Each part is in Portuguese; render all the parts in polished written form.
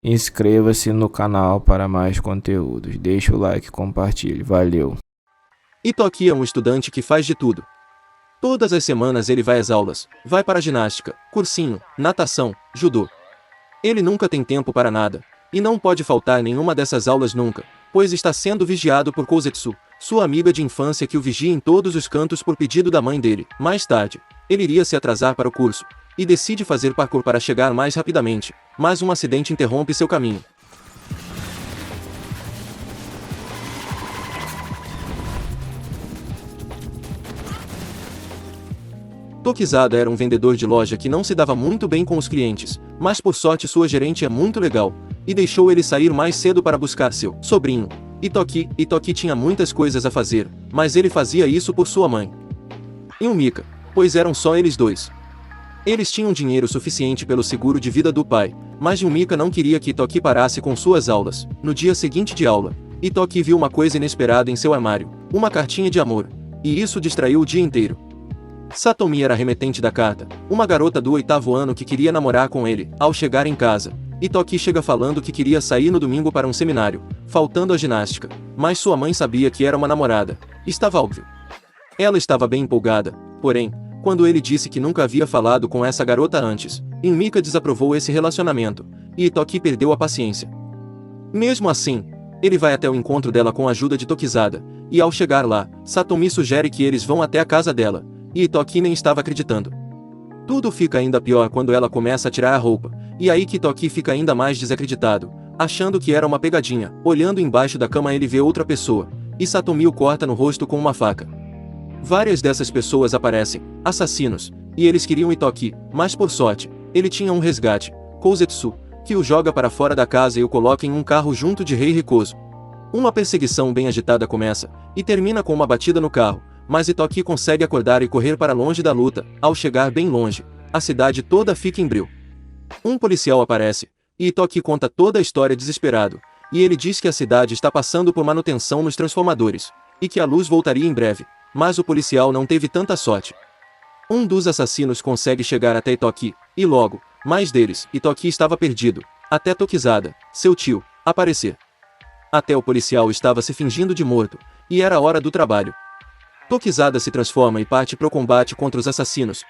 Inscreva-se no canal para mais conteúdos. Deixa o like e compartilhe. Valeu! Itoki é um estudante que faz de tudo. Todas as semanas ele vai às aulas, vai para ginástica, cursinho, natação, judô. Ele nunca tem tempo para nada, e não pode faltar nenhuma dessas aulas nunca, pois está sendo vigiado por Kozetsu, sua amiga de infância que o vigia em todos os cantos por pedido da mãe dele. Mais tarde, ele iria se atrasar para o curso, e decide fazer parkour para chegar mais rapidamente, mas um acidente interrompe seu caminho. Tokizada era um vendedor de loja que não se dava muito bem com os clientes, mas por sorte sua gerente é muito legal, e deixou ele sair mais cedo para buscar seu sobrinho, Itoki. Itoki tinha muitas coisas a fazer, mas ele fazia isso por sua mãe e o Mika, pois eram só eles dois. Eles tinham dinheiro suficiente pelo seguro de vida do pai, mas Yumika não queria que Itoki parasse com suas aulas. No dia seguinte de aula, Itoki viu uma coisa inesperada em seu armário, uma cartinha de amor, e isso distraiu o dia inteiro. Satomi era a remetente da carta, uma garota do 8º ano que queria namorar com ele. Ao chegar em casa, Itoki chega falando que queria sair no domingo para um seminário, faltando a ginástica, mas sua mãe sabia que era uma namorada. Estava óbvio. Ela estava bem empolgada, porém, quando ele disse que nunca havia falado com essa garota antes, Yumika desaprovou esse relacionamento, e Itoki perdeu a paciência. Mesmo assim, ele vai até o encontro dela com a ajuda de Tokizada, e ao chegar lá, Satomi sugere que eles vão até a casa dela, e Itoki nem estava acreditando. Tudo fica ainda pior quando ela começa a tirar a roupa, e aí que Itoki fica ainda mais desacreditado, achando que era uma pegadinha. Olhando embaixo da cama ele vê outra pessoa, e Satomi o corta no rosto com uma faca. Várias dessas pessoas aparecem, assassinos, e eles queriam Itoki, mas por sorte, ele tinha um resgate, Kozetsu, que o joga para fora da casa e o coloca em um carro junto de Rei Rikozo. Uma perseguição bem agitada começa, e termina com uma batida no carro, mas Itoki consegue acordar e correr para longe da luta. Ao chegar bem longe, a cidade toda fica em breu. Um policial aparece, e Itoki conta toda a história desesperado, e ele diz que a cidade está passando por manutenção nos transformadores, e que a luz voltaria em breve, mas o policial não teve tanta sorte. Um dos assassinos consegue chegar até Itoki, e logo, mais deles. Itoki estava perdido, até Tokizada, seu tio, aparecer. Até o policial estava se fingindo de morto, e era hora do trabalho. Tokizada se transforma e parte pro combate contra os assassinos.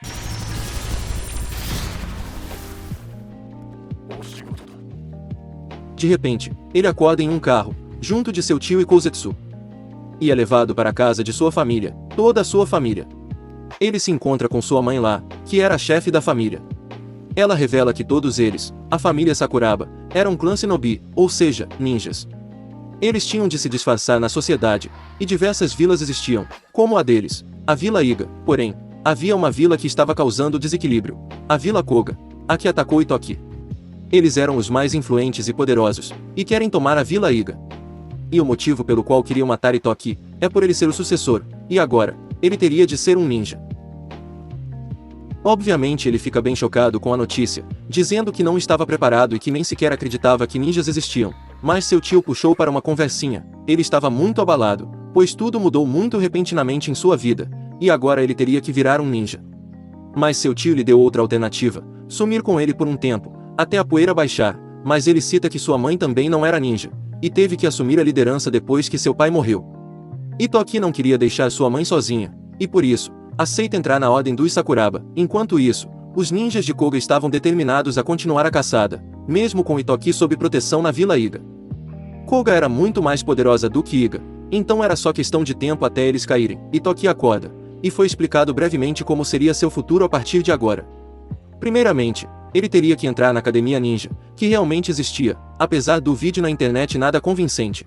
De repente, ele acorda em um carro, junto de seu tio e Kozetsu. E é levado para a casa de sua família, toda a sua família. Ele se encontra com sua mãe lá, que era a chefe da família. Ela revela que todos eles, a família Sakuraba, eram clã shinobi, ou seja, ninjas. Eles tinham de se disfarçar na sociedade, e diversas vilas existiam, como a deles, a Vila Iga. Porém, havia uma vila que estava causando desequilíbrio, a Vila Koga, a que atacou Itoki. Eles eram os mais influentes e poderosos, e querem tomar a Vila Iga. E o motivo pelo qual queriam matar Itoki, é por ele ser o sucessor, e agora, ele teria de ser um ninja. Obviamente ele fica bem chocado com a notícia, dizendo que não estava preparado e que nem sequer acreditava que ninjas existiam, mas seu tio puxou para uma conversinha. Ele estava muito abalado, pois tudo mudou muito repentinamente em sua vida, e agora ele teria que virar um ninja. Mas seu tio lhe deu outra alternativa, sumir com ele por um tempo, até a poeira baixar, mas ele cita que sua mãe também não era ninja, e teve que assumir a liderança depois que seu pai morreu. Itoki não queria deixar sua mãe sozinha, e por isso, aceita entrar na ordem dos Sakuraba. Enquanto isso, os ninjas de Koga estavam determinados a continuar a caçada, mesmo com Itoki sob proteção na Vila Iga. Koga era muito mais poderosa do que Iga, então era só questão de tempo até eles caírem. Itoki acorda, e foi explicado brevemente como seria seu futuro a partir de agora. Primeiramente, ele teria que entrar na Academia Ninja, que realmente existia, apesar do vídeo na internet nada convincente.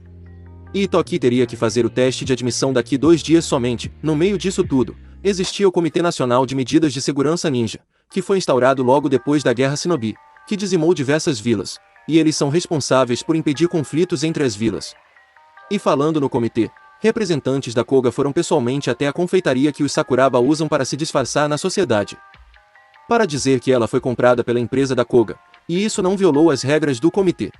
E Itoki teria que fazer o teste de admissão daqui 2 dias somente. No meio disso tudo, existia o Comitê Nacional de Medidas de Segurança Ninja, que foi instaurado logo depois da Guerra Shinobi, que dizimou diversas vilas, e eles são responsáveis por impedir conflitos entre as vilas. E falando no comitê, representantes da Koga foram pessoalmente até a confeitaria que os Sakuraba usam para se disfarçar na sociedade, para dizer que ela foi comprada pela empresa da Koga, e isso não violou as regras do comitê.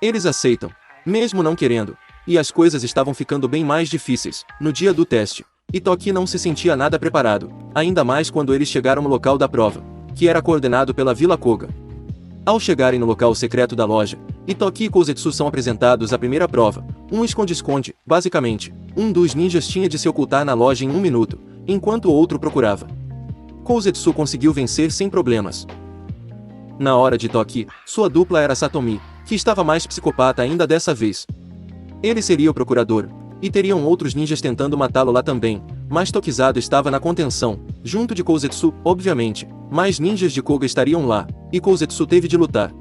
Eles aceitam, mesmo não querendo, e as coisas estavam ficando bem mais difíceis. No dia do teste, Itoki não se sentia nada preparado, ainda mais quando eles chegaram no local da prova, que era coordenado pela Vila Koga. Ao chegarem no local secreto da loja, Itoki e Kouzetsu são apresentados à primeira prova, um esconde-esconde. Basicamente, um dos ninjas tinha de se ocultar na loja em 1 minuto, enquanto o outro procurava. Kouzetsu conseguiu vencer sem problemas. Na hora de Itoki, sua dupla era Satomi, que estava mais psicopata ainda dessa vez. Ele seria o procurador, e teriam outros ninjas tentando matá-lo lá também, mas Tokizado estava na contenção, junto de Kouzetsu, obviamente. Mais ninjas de Koga estariam lá, e Kouzetsu teve de lutar.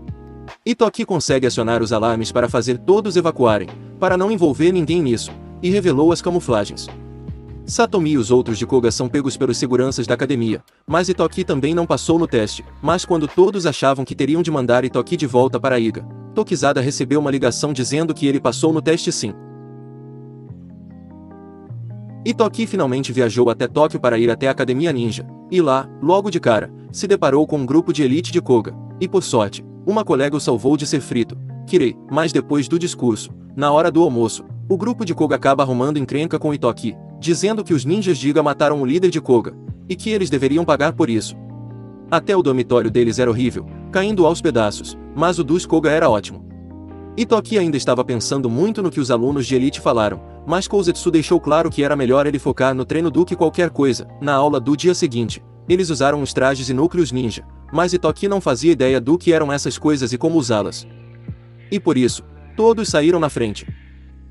Itoki consegue acionar os alarmes para fazer todos evacuarem, para não envolver ninguém nisso, e revelou as camuflagens. Satomi e os outros de Koga são pegos pelos seguranças da academia, mas Itoki também não passou no teste. Mas quando todos achavam que teriam de mandar Itoki de volta para Iga, Tokizada recebeu uma ligação dizendo que ele passou no teste sim. Itoki finalmente viajou até Tóquio para ir até a Academia Ninja, e lá, logo de cara, se deparou com um grupo de elite de Koga, e por sorte, uma colega o salvou de ser frito, Kirei. Mas depois do discurso, na hora do almoço, o grupo de Koga acaba arrumando encrenca com Itoki, dizendo que os ninjas de Iga mataram o líder de Koga, e que eles deveriam pagar por isso. Até o dormitório deles era horrível, caindo aos pedaços, mas o dos Koga era ótimo. Itoki ainda estava pensando muito no que os alunos de elite falaram, mas Kouzetsu deixou claro que era melhor ele focar no treino do que qualquer coisa. Na aula do dia seguinte, eles usaram os trajes e núcleos ninja, mas Itoki não fazia ideia do que eram essas coisas e como usá-las. E por isso, todos saíram na frente.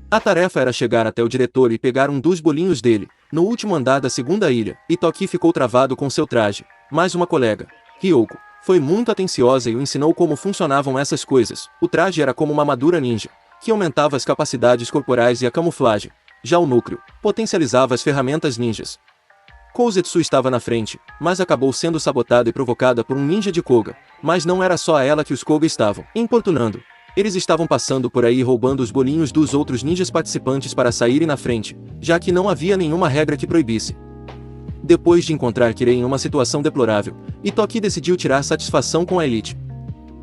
A tarefa era chegar até o diretor e pegar um dos bolinhos dele, no último andar da segunda ilha. Itoki ficou travado com seu traje, mas uma colega, Ryoko, foi muito atenciosa e o ensinou como funcionavam essas coisas. O traje era como uma armadura ninja, que aumentava as capacidades corporais e a camuflagem. Já o núcleo potencializava as ferramentas ninjas. Kouzetsu estava na frente, mas acabou sendo sabotada e provocada por um ninja de Koga. Mas não era só a ela que os Koga estavam importunando. Eles estavam passando por aí roubando os bolinhos dos outros ninjas participantes para saírem na frente, já que não havia nenhuma regra que proibisse. Depois de encontrar Kirei em uma situação deplorável, Itoki decidiu tirar satisfação com a elite.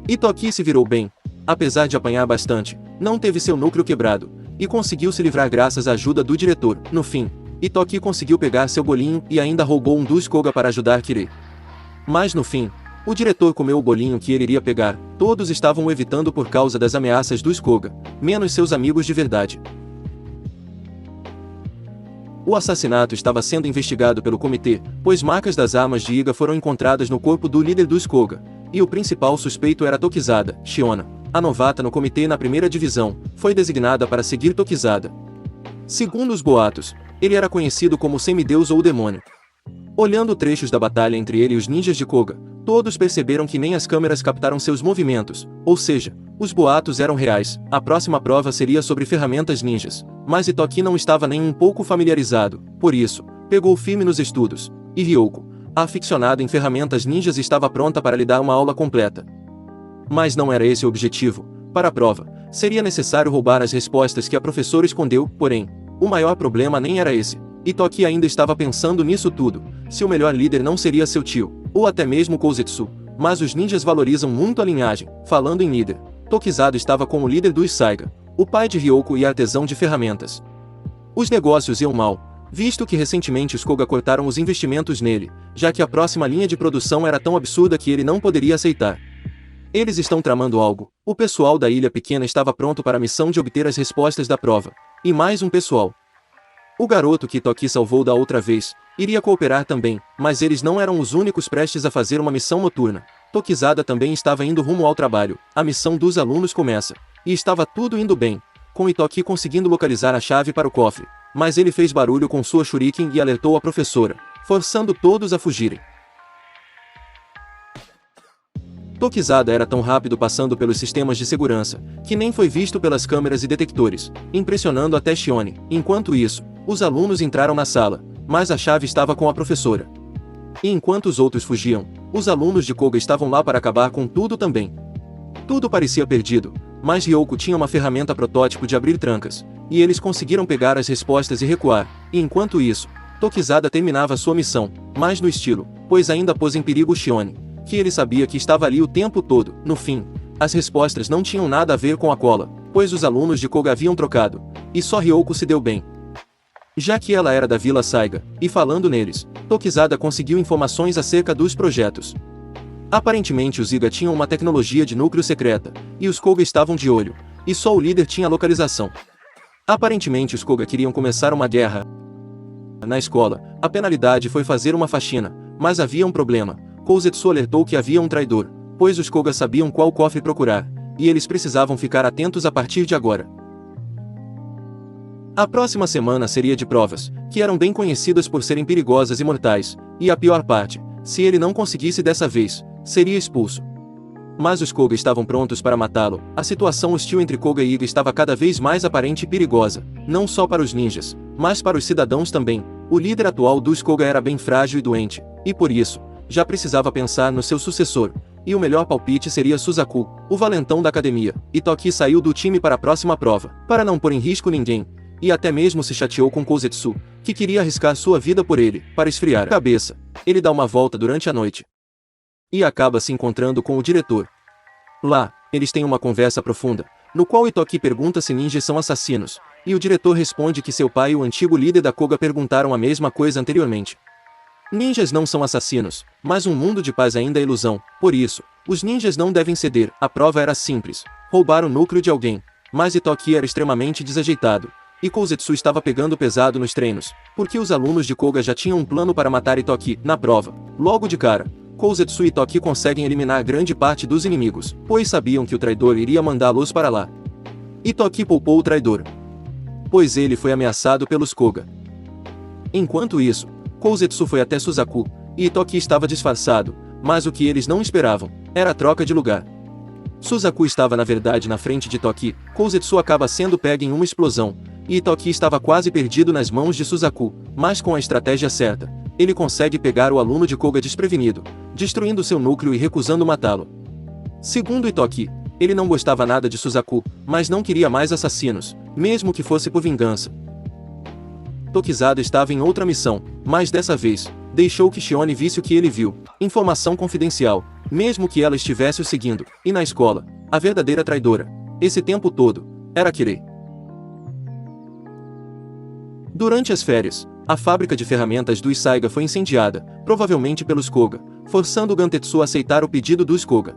Itoki se virou bem, apesar de apanhar bastante, não teve seu núcleo quebrado, e conseguiu se livrar graças à ajuda do diretor. No fim, Itoki conseguiu pegar seu bolinho e ainda roubou um dos Koga para ajudar Kirei. Mas no fim, o diretor comeu o bolinho que ele iria pegar. Todos estavam o evitando por causa das ameaças dos Koga, menos seus amigos de verdade. O assassinato estava sendo investigado pelo comitê, pois marcas das armas de Iga foram encontradas no corpo do líder dos Koga, e o principal suspeito era Tokizada. Shiona, a novata no comitê na primeira divisão, foi designada para seguir Tokizada. Segundo os boatos, ele era conhecido como semideus ou demônio. Olhando trechos da batalha entre ele e os ninjas de Koga, todos perceberam que nem as câmeras captaram seus movimentos, ou seja, os boatos eram reais. A próxima prova seria sobre ferramentas ninjas, mas Itoki não estava nem um pouco familiarizado, por isso, pegou firme nos estudos, e Ryoko, a aficionada em ferramentas ninjas, estava pronta para lhe dar uma aula completa. Mas não era esse o objetivo. Para a prova, seria necessário roubar as respostas que a professora escondeu. Porém, o maior problema nem era esse. Itoki ainda estava pensando nisso tudo, se o melhor líder não seria seu tio, ou até mesmo Kouzetsu, mas os ninjas valorizam muito a linhagem. Falando em líder, Tokizado estava com o líder dos Saiga, o pai de Ryoko e artesão de ferramentas. Os negócios iam mal, visto que recentemente os Koga cortaram os investimentos nele, já que a próxima linha de produção era tão absurda que ele não poderia aceitar. Eles estão tramando algo. O pessoal da Ilha Pequena estava pronto para a missão de obter as respostas da prova, e mais um pessoal. O garoto que Itoki salvou da outra vez iria cooperar também, mas eles não eram os únicos prestes a fazer uma missão noturna. Tokizada também estava indo rumo ao trabalho. A missão dos alunos começa, e estava tudo indo bem, com Itoki conseguindo localizar a chave para o cofre, mas ele fez barulho com sua shuriken e alertou a professora, forçando todos a fugirem. Tokizada era tão rápido passando pelos sistemas de segurança, que nem foi visto pelas câmeras e detectores, impressionando até Shione. Enquanto isso, os alunos entraram na sala, mas a chave estava com a professora. E enquanto os outros fugiam, os alunos de Koga estavam lá para acabar com tudo também. Tudo parecia perdido, mas Ryoko tinha uma ferramenta protótipo de abrir trancas, e eles conseguiram pegar as respostas e recuar. E enquanto isso, Tokizada terminava sua missão, mais no estilo, pois ainda pôs em perigo Shione, que ele sabia que estava ali o tempo todo. No fim, as respostas não tinham nada a ver com a cola, pois os alunos de Koga haviam trocado, e só Ryoko se deu bem, já que ela era da Vila Saiga, e falando neles, Tokizada conseguiu informações acerca dos projetos. Aparentemente os Iga tinham uma tecnologia de núcleo secreta, e os Koga estavam de olho, e só o líder tinha a localização. Aparentemente os Koga queriam começar uma guerra na escola. A penalidade foi fazer uma faxina, mas havia um problema. Kouzetsu alertou que havia um traidor, pois os Koga sabiam qual cofre procurar, e eles precisavam ficar atentos a partir de agora. A próxima semana seria de provas, que eram bem conhecidas por serem perigosas e mortais, e a pior parte, se ele não conseguisse dessa vez, seria expulso. Mas os Koga estavam prontos para matá-lo. A situação hostil entre Koga e Iga estava cada vez mais aparente e perigosa, não só para os ninjas, mas para os cidadãos também. O líder atual dos Koga era bem frágil e doente, e por isso, já precisava pensar no seu sucessor, e o melhor palpite seria Suzaku, o valentão da academia. Itoki saiu do time para a próxima prova, para não pôr em risco ninguém, e até mesmo se chateou com Kouzetsu, que queria arriscar sua vida por ele, para esfriar a cabeça. Ele dá uma volta durante a noite e acaba se encontrando com o diretor. Lá, eles têm uma conversa profunda, no qual Itoki pergunta se ninjas são assassinos, e o diretor responde que seu pai e o antigo líder da Koga perguntaram a mesma coisa anteriormente. Ninjas não são assassinos, mas um mundo de paz ainda é ilusão, por isso, os ninjas não devem ceder. A prova era simples, roubar o núcleo de alguém, mas Itoki era extremamente desajeitado, e Kouzetsu estava pegando pesado nos treinos, porque os alunos de Koga já tinham um plano para matar Itoki. Na prova, logo de cara, Kouzetsu e Itoki conseguem eliminar grande parte dos inimigos, pois sabiam que o traidor iria mandá-los para lá. Itoki poupou o traidor, pois ele foi ameaçado pelos Koga. Enquanto isso, Kouzetsu foi até Suzaku, e Itoki estava disfarçado, mas o que eles não esperavam era a troca de lugar. Suzaku estava na verdade na frente de Itoki. Kouzetsu acaba sendo pego em uma explosão, e Itoki estava quase perdido nas mãos de Suzaku, mas com a estratégia certa, ele consegue pegar o aluno de Koga desprevenido, destruindo seu núcleo e recusando matá-lo. Segundo Itoki, ele não gostava nada de Suzaku, mas não queria mais assassinos, mesmo que fosse por vingança. Tokizada estava em outra missão, mas dessa vez, deixou que Shione visse o que ele viu. Informação confidencial, mesmo que ela estivesse o seguindo. E na escola, a verdadeira traidora, esse tempo todo, era Kirei. Durante as férias, a fábrica de ferramentas dos Saiga foi incendiada, provavelmente pelos Koga, forçando Gantetsu a aceitar o pedido dos Koga.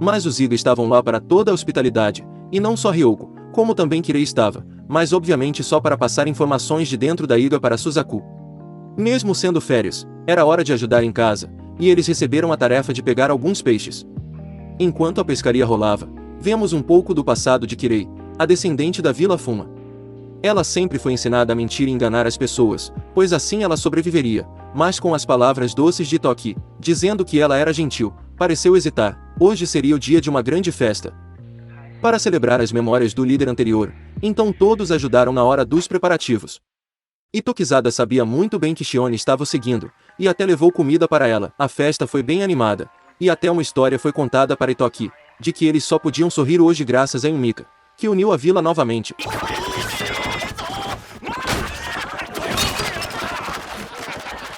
Mas os Iga estavam lá para toda a hospitalidade, e não só Ryoko, como também Kirei estava, mas obviamente só para passar informações de dentro da Iga para Suzaku. Mesmo sendo férias, era hora de ajudar em casa, e eles receberam a tarefa de pegar alguns peixes. Enquanto a pescaria rolava, vemos um pouco do passado de Kirei, a descendente da Vila Fuma. Ela sempre foi ensinada a mentir e enganar as pessoas, pois assim ela sobreviveria, mas com as palavras doces de Itoki, dizendo que ela era gentil, pareceu hesitar. Hoje seria o dia de uma grande festa, para celebrar as memórias do líder anterior, então todos ajudaram na hora dos preparativos. Tokizada sabia muito bem que Shione estava o seguindo, e até levou comida para ela. A festa foi bem animada, e até uma história foi contada para Itoki, de que eles só podiam sorrir hoje graças a Yumika, que uniu a vila novamente.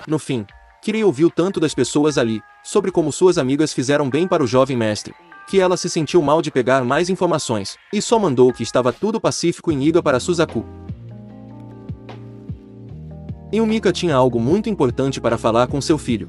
No fim, Kirei ouviu tanto das pessoas ali, sobre como suas amigas fizeram bem para o jovem mestre, que ela se sentiu mal de pegar mais informações, e só mandou que estava tudo pacífico em Iga para Suzaku. Yumika tinha algo muito importante para falar com seu filho.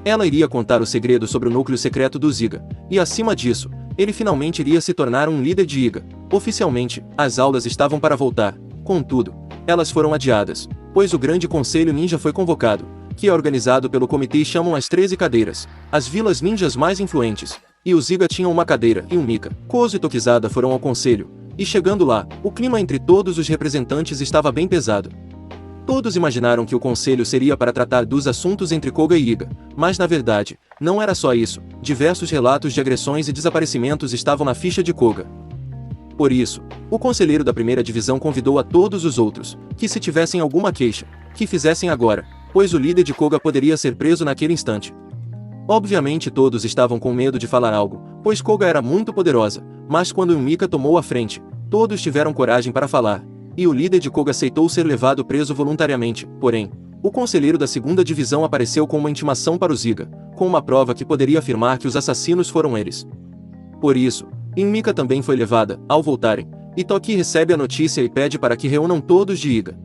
Ela iria contar o segredo sobre o núcleo secreto dos Iga, e acima disso, ele finalmente iria se tornar um líder de Iga. Oficialmente, as aulas estavam para voltar, contudo, elas foram adiadas, pois o grande conselho ninja foi convocado, que é organizado pelo comitê e chamam as 13 cadeiras, as vilas ninjas mais influentes, e os Iga tinham uma cadeira. Yumika, Kozo e Tokizada foram ao conselho, e chegando lá, o clima entre todos os representantes estava bem pesado. Todos imaginaram que o conselho seria para tratar dos assuntos entre Koga e Iga, mas na verdade, não era só isso. Diversos relatos de agressões e desaparecimentos estavam na ficha de Koga. Por isso, o conselheiro da primeira divisão convidou a todos os outros, que se tivessem alguma queixa, que fizessem agora, pois o líder de Koga poderia ser preso naquele instante. Obviamente todos estavam com medo de falar algo, pois Koga era muito poderosa, mas quando Yumika tomou a frente, todos tiveram coragem para falar, e o líder de Koga aceitou ser levado preso voluntariamente. Porém, o conselheiro da segunda divisão apareceu com uma intimação para os Iga, com uma prova que poderia afirmar que os assassinos foram eles. Por isso, Yumika também foi levada. Ao voltarem, Itoki recebe a notícia e pede para que reúnam todos de Iga.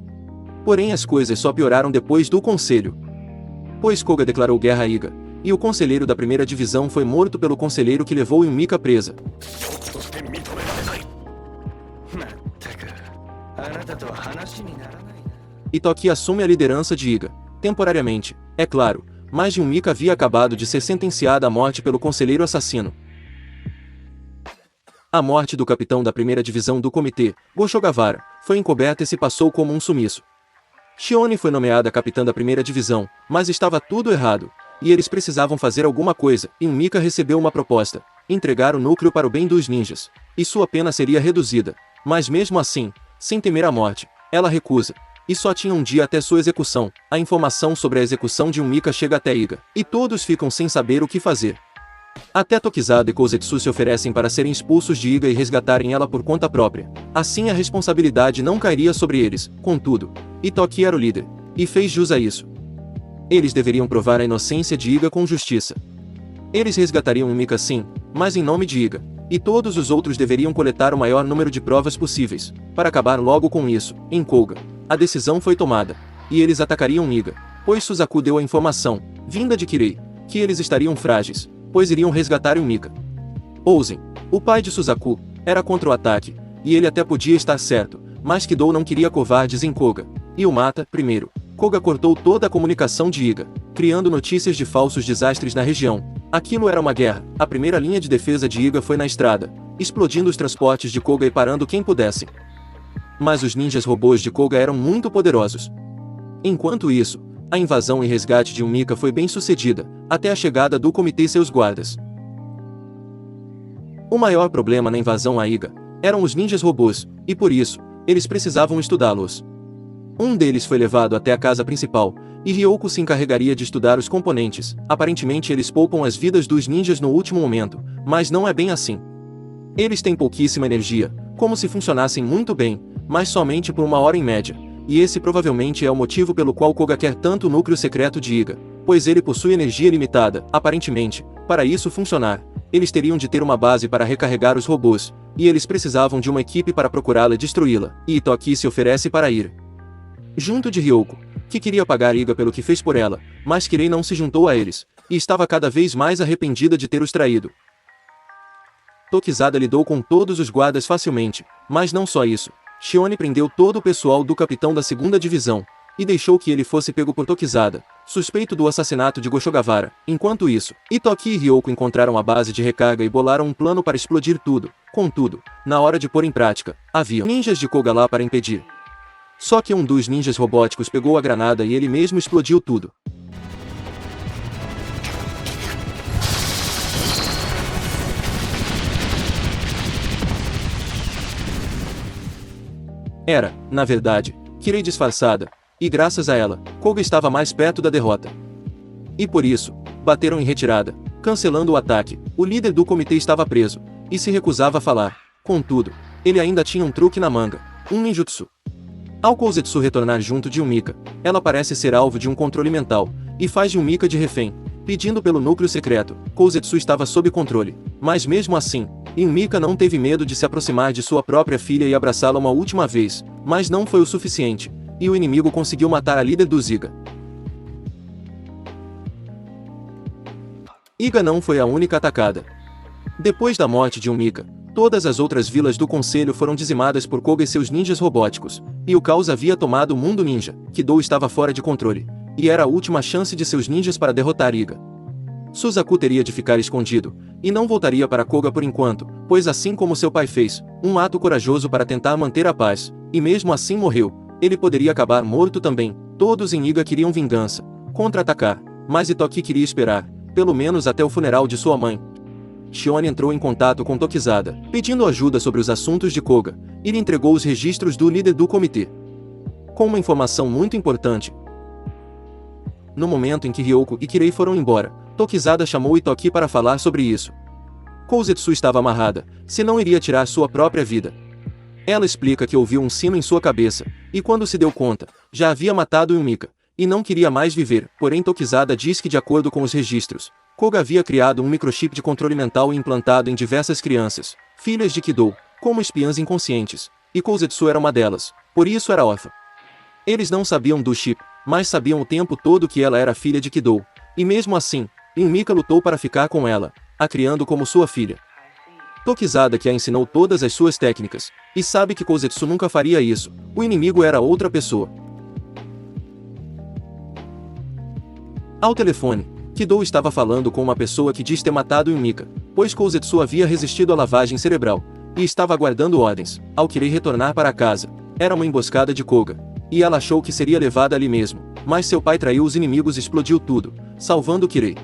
Porém as coisas só pioraram depois do conselho, pois Koga declarou guerra a Iga, e o conselheiro da primeira divisão foi morto pelo conselheiro que levou Yumika presa. Itoki assume a liderança de Iga, temporariamente, é claro, mas Yumika havia acabado de ser sentenciada à morte pelo conselheiro assassino. A morte do capitão da primeira divisão do comitê, Goshogavara, foi encoberta e se passou como um sumiço. Shione foi nomeada capitã da primeira divisão, mas estava tudo errado, e eles precisavam fazer alguma coisa, e Yumika recebeu uma proposta: entregar o núcleo para o bem dos ninjas, e sua pena seria reduzida, mas mesmo assim, sem temer a morte, ela recusa. E só tinha um dia até sua execução. A informação sobre a execução de Yumika chega até Iga, e todos ficam sem saber o que fazer. Até Tokizada e Kouzetsu se oferecem para serem expulsos de Iga e resgatarem ela por conta própria. Assim a responsabilidade não cairia sobre eles. Contudo, Itoki era o líder, e fez jus a isso. Eles deveriam provar a inocência de Iga com justiça. Eles resgatariam Yumika sim, mas em nome de Iga, e todos os outros deveriam coletar o maior número de provas possíveis, para acabar logo com isso. Em Koga, a decisão foi tomada, e eles atacariam Iga, pois Suzaku deu a informação, vinda de Kirei, que eles estariam frágeis, pois iriam resgatar Yumika. Ouzen, o pai de Suzaku, era contra o ataque, e ele até podia estar certo, mas Kidou não queria covardes em Koga, e o mata. Primeiro, Koga cortou toda a comunicação de Iga, criando notícias de falsos desastres na região. Aquilo era uma guerra. A primeira linha de defesa de Iga foi na estrada, explodindo os transportes de Koga e parando quem pudesse. Mas os ninjas robôs de Koga eram muito poderosos. Enquanto isso, a invasão e resgate de Yumika foi bem sucedida, até a chegada do comitê e seus guardas. O maior problema na invasão a Iga eram os ninjas robôs, e por isso, eles precisavam estudá-los. Um deles foi levado até a casa principal, e Ryoko se encarregaria de estudar os componentes. Aparentemente eles poupam as vidas dos ninjas no último momento, mas não é bem assim. Eles têm pouquíssima energia, como se funcionassem muito bem, mas somente por 1 hora em média, e esse provavelmente é o motivo pelo qual Koga quer tanto o núcleo secreto de Iga, pois ele possui energia limitada. Aparentemente, para isso funcionar, eles teriam de ter uma base para recarregar os robôs, e eles precisavam de uma equipe para procurá-la e destruí-la, e Itoki se oferece para ir junto de Ryoko, que queria pagar Iga pelo que fez por ela, mas Kirei não se juntou a eles, e estava cada vez mais arrependida de ter os traído. Tokizada lidou com todos os guardas facilmente, mas não só isso. Shione prendeu todo o pessoal do capitão da segunda divisão, e deixou que ele fosse pego por Tokizada, suspeito do assassinato de Goshogavara. Enquanto isso, Itoki e Ryoko encontraram a base de recarga e bolaram um plano para explodir tudo. Contudo, na hora de pôr em prática, havia ninjas de Koga lá para impedir. Só que um dos ninjas robóticos pegou a granada e ele mesmo explodiu tudo. Era, na verdade, Kirei disfarçada, e graças a ela, Koga estava mais perto da derrota. E por isso, bateram em retirada, cancelando o ataque. O líder do comitê estava preso, e se recusava a falar. Contudo, ele ainda tinha um truque na manga, um ninjutsu. Ao Kouzetsu retornar junto de Yumika, ela parece ser alvo de um controle mental, e faz Yumika de refém, pedindo pelo núcleo secreto. Kouzetsu estava sob controle, mas mesmo assim, Yumika não teve medo de se aproximar de sua própria filha e abraçá-la uma última vez, mas não foi o suficiente, e o inimigo conseguiu matar a líder dos Iga. Iga não foi a única atacada. Depois da morte de Yumika, todas as outras vilas do conselho foram dizimadas por Koga e seus ninjas robóticos, e o caos havia tomado o mundo ninja. Kidou estava fora de controle, e era a última chance de seus ninjas para derrotar Iga. Suzaku teria de ficar escondido, e não voltaria para Koga por enquanto, pois assim como seu pai fez, um ato corajoso para tentar manter a paz, e mesmo assim morreu, ele poderia acabar morto também. Todos em Iga queriam vingança, contra-atacar, mas Itoki queria esperar, pelo menos até o funeral de sua mãe. Shione entrou em contato com Tokizada, pedindo ajuda sobre os assuntos de Koga, e lhe entregou os registros do líder do comitê. Com uma informação muito importante. No momento em que Ryoko e Kirei foram embora, Tokizada chamou Itoki para falar sobre isso. Kouzetsu estava amarrada, se não iria tirar sua própria vida. Ela explica que ouviu um sino em sua cabeça, e quando se deu conta, já havia matado Yumika, e não queria mais viver. Porém Tokizada diz que de acordo com os registros, Koga havia criado um microchip de controle mental e implantado em diversas crianças, filhas de Kidou, como espiãs inconscientes, e Kouzetsu era uma delas, por isso era órfã. Eles não sabiam do chip, mas sabiam o tempo todo que ela era filha de Kidou, e mesmo assim, e Mika lutou para ficar com ela, a criando como sua filha. Tokizada que a ensinou todas as suas técnicas, e sabe que Kozetsu nunca faria isso, o inimigo era outra pessoa. Ao telefone, Kido estava falando com uma pessoa que diz ter matado Mika, pois Kozetsu havia resistido à lavagem cerebral, e estava aguardando ordens, ao querer retornar para casa. Era uma emboscada de Koga, e ela achou que seria levada ali mesmo, mas seu pai traiu os inimigos e explodiu tudo, salvando Kirei.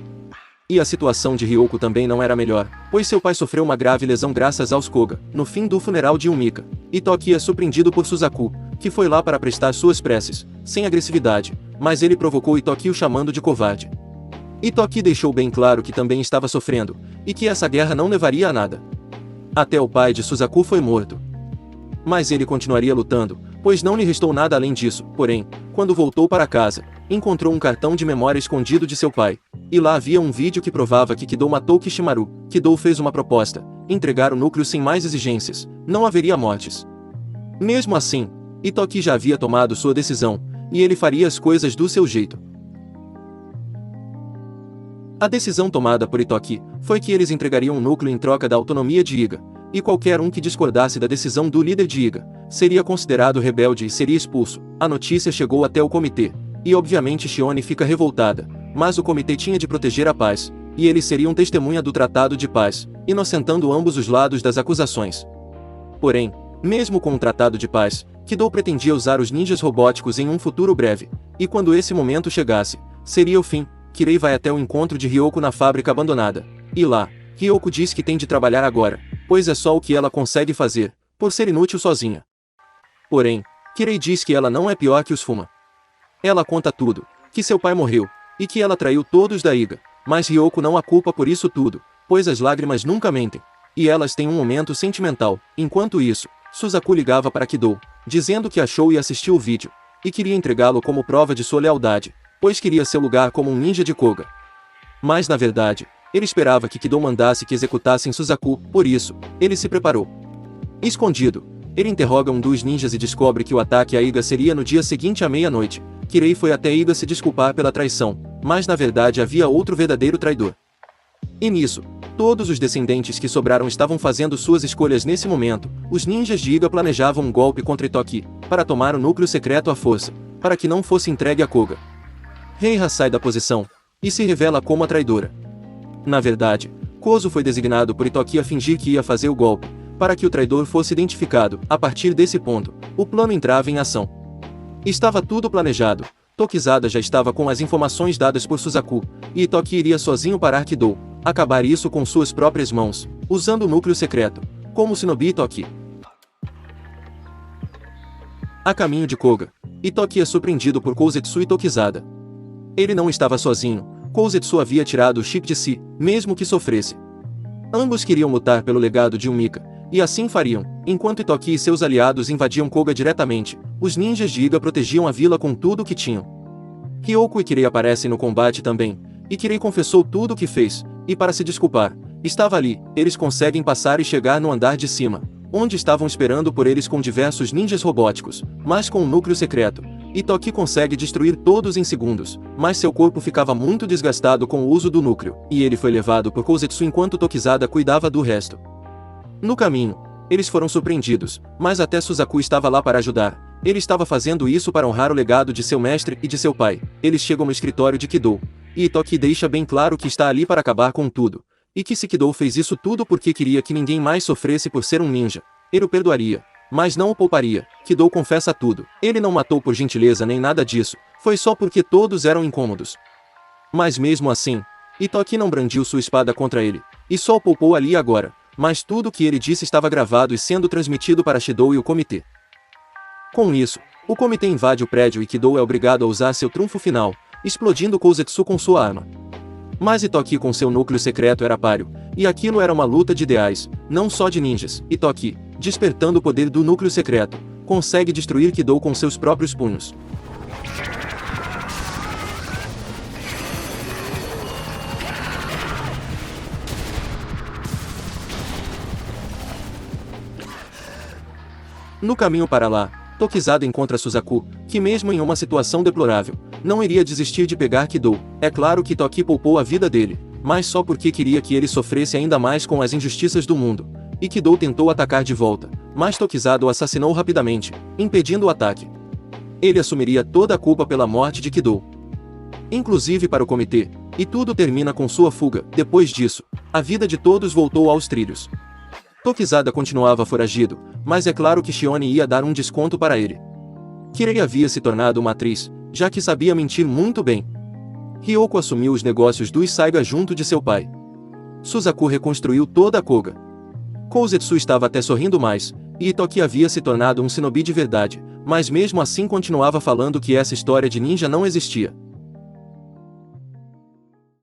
E a situação de Ryoko também não era melhor, pois seu pai sofreu uma grave lesão graças aos Koga, no fim do funeral de Mika. Itoki é surpreendido por Suzaku, que foi lá para prestar suas preces, sem agressividade, mas ele provocou Itoki o chamando de covarde. Itoki deixou bem claro que também estava sofrendo, e que essa guerra não levaria a nada. Até o pai de Suzaku foi morto. Mas ele continuaria lutando, pois não lhe restou nada além disso. Porém, quando voltou para casa, encontrou um cartão de memória escondido de seu pai, e lá havia um vídeo que provava que Kido matou Kishimaru. Kido fez uma proposta: entregar o núcleo sem mais exigências, não haveria mortes. Mesmo assim, Itoki já havia tomado sua decisão, e ele faria as coisas do seu jeito. A decisão tomada por Itoki foi que eles entregariam o núcleo em troca da autonomia de Iga, e qualquer um que discordasse da decisão do líder de Iga seria considerado rebelde e seria expulso. A notícia chegou até o comitê, e obviamente Shione fica revoltada, mas o comitê tinha de proteger a paz, e eles seriam testemunha do tratado de paz, inocentando ambos os lados das acusações. Porém, mesmo com o tratado de paz, Kido pretendia usar os ninjas robóticos em um futuro breve, e quando esse momento chegasse, seria o fim. Kirei vai até o encontro de Ryoko na fábrica abandonada, e lá, Ryoko diz que tem de trabalhar agora, pois é só o que ela consegue fazer, por ser inútil sozinha. Porém, Kirei diz que ela não é pior que os Fuma. Ela conta tudo, que seu pai morreu, e que ela traiu todos da Iga, mas Ryoko não a culpa por isso tudo, pois as lágrimas nunca mentem, e elas têm um momento sentimental. Enquanto isso, Suzaku ligava para Kido, dizendo que achou e assistiu o vídeo, e queria entregá-lo como prova de sua lealdade, pois queria seu lugar como um ninja de Koga. Mas na verdade, ele esperava que Kido mandasse que executassem Suzaku, por isso, ele se preparou. Escondido, ele interroga um dos ninjas e descobre que o ataque a Iga seria no dia seguinte à meia-noite. Kirei foi até Iga se desculpar pela traição, mas na verdade havia outro verdadeiro traidor. E nisso, todos os descendentes que sobraram estavam fazendo suas escolhas nesse momento. Os ninjas de Iga planejavam um golpe contra Itoki, para tomar o núcleo secreto à força, para que não fosse entregue a Koga. Heiha sai da posição, e se revela como a traidora. Na verdade, Kozo foi designado por Itoki a fingir que ia fazer o golpe, para que o traidor fosse identificado. A partir desse ponto, o plano entrava em ação. Estava tudo planejado, Tokizada já estava com as informações dadas por Suzaku, e Itoki iria sozinho parar Kido, acabar isso com suas próprias mãos, usando o núcleo secreto, como Shinobi Itoki. A caminho de Koga, Itoki é surpreendido por Kozetsu e Tokizada. Ele não estava sozinho, Kozetsu havia tirado o chip de si, mesmo que sofresse. Ambos queriam lutar pelo legado de Mika, e assim fariam, enquanto Itoki e seus aliados invadiam Koga diretamente. Os ninjas de Iga protegiam a vila com tudo o que tinham. Ryoko e Kirei aparecem no combate também, e Kirei confessou tudo o que fez, e para se desculpar, estava ali. Eles conseguem passar e chegar no andar de cima, onde estavam esperando por eles com diversos ninjas robóticos, mas com um núcleo secreto. Itoki consegue destruir todos em segundos, mas seu corpo ficava muito desgastado com o uso do núcleo, e ele foi levado por Kozetsu enquanto Tokizada cuidava do resto. No caminho, eles foram surpreendidos, mas até Suzaku estava lá para ajudar. Ele estava fazendo isso para honrar o legado de seu mestre e de seu pai. Eles chegam no escritório de Kido, e Itoki deixa bem claro que está ali para acabar com tudo, e que se Kido fez isso tudo porque queria que ninguém mais sofresse por ser um ninja, ele o perdoaria, mas não o pouparia. Kido confessa tudo. Ele não matou por gentileza nem nada disso, foi só porque todos eram incômodos. Mas mesmo assim, Itoki não brandiu sua espada contra ele, e só o poupou ali agora, mas tudo o que ele disse estava gravado e sendo transmitido para Shido e o comitê. Com isso, o comitê invade o prédio e Kido é obrigado a usar seu trunfo final, explodindo Kozetsu com sua arma. Mas Itoki com seu núcleo secreto era páreo, e aquilo era uma luta de ideais, não só de ninjas. Itoki, despertando o poder do núcleo secreto, consegue destruir Kido com seus próprios punhos. No caminho para lá, Tokizada encontra Suzaku, que mesmo em uma situação deplorável, não iria desistir de pegar Kido. É claro que Toki poupou a vida dele, mas só porque queria que ele sofresse ainda mais com as injustiças do mundo. E Kido tentou atacar de volta, mas Tokizado o assassinou rapidamente, impedindo o ataque. Ele assumiria toda a culpa pela morte de Kido, inclusive para o comitê, e tudo termina com sua fuga. Depois disso, a vida de todos voltou aos trilhos. Tokizada continuava foragido, mas é claro que Shione ia dar um desconto para ele. Kirei havia se tornado uma atriz, já que sabia mentir muito bem. Ryoko assumiu os negócios dos Saiga junto de seu pai. Suzaku reconstruiu toda a Koga. Kouzetsu estava até sorrindo mais, e Itoki havia se tornado um shinobi de verdade, mas mesmo assim continuava falando que essa história de ninja não existia.